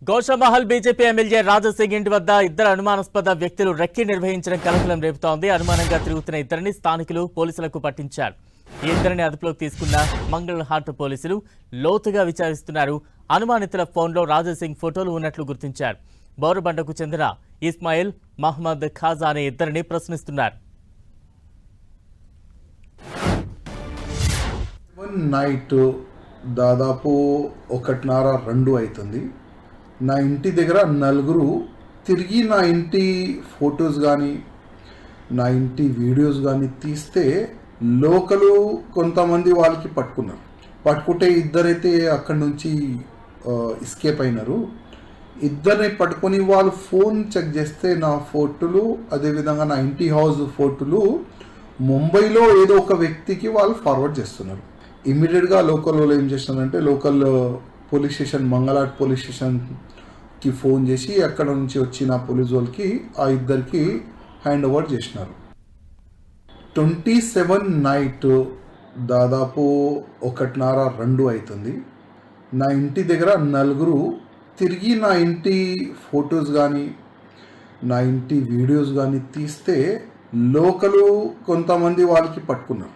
Goshamahal BJP MLA Raja Singh ఇంటి వద్ద ఇద్దరు అనుమానాస్పద వ్యక్తులు రెక్కి నిర్వహించడం కలకలం రేపుతోంది. అనుమానంగా తిరుగుతున్న ఇద్దరిని స్థానికులు పోలీసులకు పట్టించారు. ఈ ఇద్దరిని అదుపులోకి తీసుకున్న మంగళహాట్ పోలీసులు లోతుగా విచారిస్తున్నారు. అనుమానితుల ఫోన్లో రాజాసింగ్ ఫోటోలు ఉన్నట్లు గుర్తించారు. బోరబండకు చెందిన ఇస్మాయిల్, మహమ్మద్ ఖాజా అనే ఇద్దరిని ప్రశ్నిస్తున్నారు. నైట్ దాదాపు 1:30-2 అవుతుంది. నా ఇంటి దగ్గర నలుగురు తిరిగి నా ఇంటి ఫొటోస్ కానీ నా ఇంటి వీడియోస్ కానీ తీస్తే లోకలు కొంతమంది వాళ్ళకి పట్టుకుంటే ఇద్దరైతే అక్కడి నుంచి ఎస్కేప్ అయినారు. ఇద్దరిని పట్టుకొని వాళ్ళు ఫోన్ చెక్ చేస్తే నా ఫోటోలు అదేవిధంగా నా ఇంటి హౌస్ ఫోటోలు ముంబైలో ఏదో ఒక వ్యక్తికి వాళ్ళు ఫార్వర్డ్ చేస్తున్నారు. ఇమ్మీడియట్గా లోకల్ వాళ్ళు ఏం చేస్తున్నారంటే local police station Mangalhat police స్టేషన్కి ఫోన్ చేసి అక్కడ నుంచి వచ్చిన పోలీస్ వాళ్ళకి ఆ ఇద్దరికి హ్యాండ్ ఓవర్ చేసినారు. 27 నైట్ దాదాపు 1:30-2 అవుతుంది. నా ఇంటి దగ్గర నలుగురు తిరిగి నా ఇంటి ఫొటోస్ కానీ నా ఇంటి వీడియోస్ కానీ తీస్తే లోకలు కొంతమంది వాళ్ళకి పట్టుకున్నారు.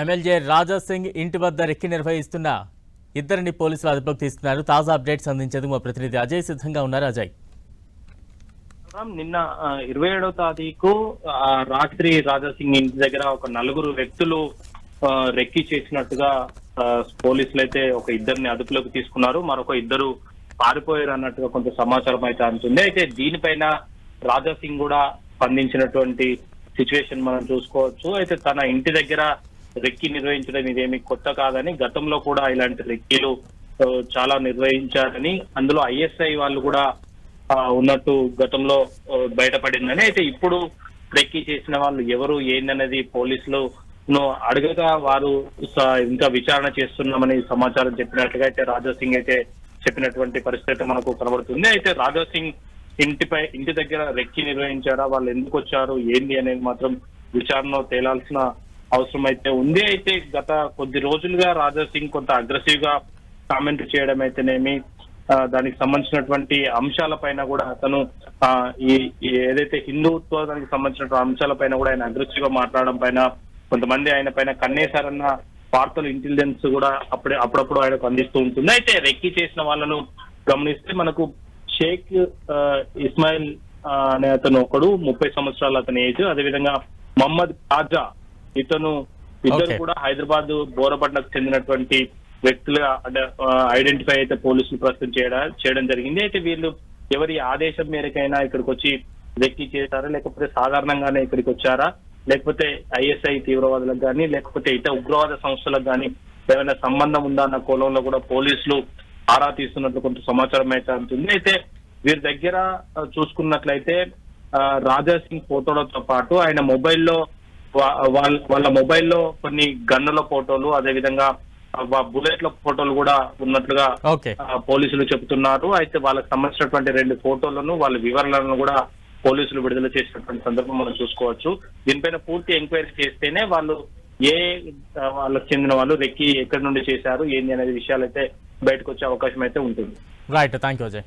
ఎమ్మెల్యే రాజాసింగ్ ఇంటి వద్ద రెక్కి నిర్వహిస్తున్న ఇద్దరిని పోలీసులు అదుపులోకి తీసుకున్నారు. తాజా అప్డేట్స్ అందించేందుకు మా ప్రతినిధి అజయ్ సిద్ధంగా ఉన్నారు. అజయ్, నిన్న 27వ తారీఖు రాత్రి రాజాసింగ్ ఇంటి దగ్గర ఒక నలుగురు వ్యక్తులు రెక్కి చేసినట్టుగా పోలీసులు అయితే ఒక ఇద్దరిని అదుపులోకి తీసుకున్నారు. మరొక ఇద్దరు పారిపోయారు అన్నట్టుగా కొంత సమాచారం అయితే అందుతుంది. అయితే దీనిపైన రాజాసింగ్ కూడా స్పందించినటువంటి సిచ్యువేషన్ మనం చూసుకోవచ్చు. అయితే తన ఇంటి దగ్గర రెక్కి నిర్వహించడం ఇదేమి కొత్త కాదని, గతంలో కూడా ఇలాంటి రెక్కీలు చాలా నిర్వహించారని, అందులో ఐఎస్ఐ వాళ్ళు కూడా ఉన్నట్టు గతంలో బయటపడిందని, అయితే ఇప్పుడు రెక్కీ చేసిన వాళ్ళు ఎవరు ఏందనేది పోలీసులు అడగగా వారు ఇంకా విచారణ చేస్తున్నామని సమాచారం చెప్పినట్లుగా అయితే రాజాసింగ్ అయితే చెప్పినటువంటి పరిస్థితి మనకు కనబడుతుంది. అయితే రాజాసింగ్ ఇంటి దగ్గర రెక్కీ నిర్వహించారా, వాళ్ళు ఎందుకు వచ్చారు ఏంది అనేది మాత్రం విచారణలో తేలాల్సిన అవసరం అయితే ఉంది. అయితే గత కొద్ది రోజులుగా రాజాసింగ్ కొంత అగ్రెసివ్ గా కామెంట్ చేయడం అయితేనేమి, దానికి సంబంధించినటువంటి అంశాలపైన కూడా అతను ఏదైతే హిందుత్వానికి సంబంధించిన అంశాలపైన కూడా ఆయన అగ్రెసివ్ గా మాట్లాడడం పైన కొంతమంది ఆయన పైన కన్నేశారన్న వార్తలు ఇంటెలిజెన్స్ కూడా అప్పుడప్పుడు ఆయనకు అందిస్తూ ఉంటుంది. అయితే రెక్కీ చేసిన వాళ్ళను గమనిస్తే మనకు షేక్ ఇస్మాయిల్ అనే అతను ఒకడు, 30 సంవత్సరాలు అతని ఏజ్, అదేవిధంగా మహమ్మద్ ఖాజా ఇద్దరు కూడా హైదరాబాద్ బోరబండకు చెందినటువంటి వ్యక్తులుగా ఐడెంటిఫై అయితే పోలీసులు ప్రస్తుతం చేయడం జరిగింది. అయితే వీళ్ళు ఎవరి ఆదేశం మేరకైనా ఇక్కడికి వచ్చి రెక్కీ చేశారా, లేకపోతే సాధారణంగానే ఇక్కడికి వచ్చారా, లేకపోతే ఐఎస్ఐ తీవ్రవాదులకు కానీ లేకపోతే ఇతర ఉగ్రవాద సంస్థలకు కానీ ఏమైనా సంబంధం ఉందా అన్న కోణంలో కూడా పోలీసులు ఆరా తీస్తున్నట్లు కొంత సమాచారం అయితే అందుతుంది. అయితే వీరి దగ్గర చూసుకున్నట్లయితే రాజాసింగ్ ఫోటోలతో పాటు ఆయన మొబైల్లో వాళ్ళ మొబైల్లో కొన్ని గన్నుల ఫోటోలు, అదేవిధంగా బుల్లెట్ల ఫోటోలు కూడా ఉన్నట్లుగా పోలీసులు చెబుతున్నారు. అయితే వాళ్ళకి సంబంధించినటువంటి 2 ఫోటోలను, వాళ్ళ వివరాలను కూడా పోలీసులు విడుదల చేసినటువంటి సందర్భం మనం చూసుకోవచ్చు. దీనిపైన పూర్తి ఎంక్వైరీ చేస్తేనే వాళ్ళు వాళ్ళకి చెందిన వాళ్ళు రెక్కీ ఎక్కడి నుండి చేశారు ఏంది అనేది విషయాలు అయితే బయటకు వచ్చే అవకాశం అయితే ఉంటుంది. Right, thank you Ajay.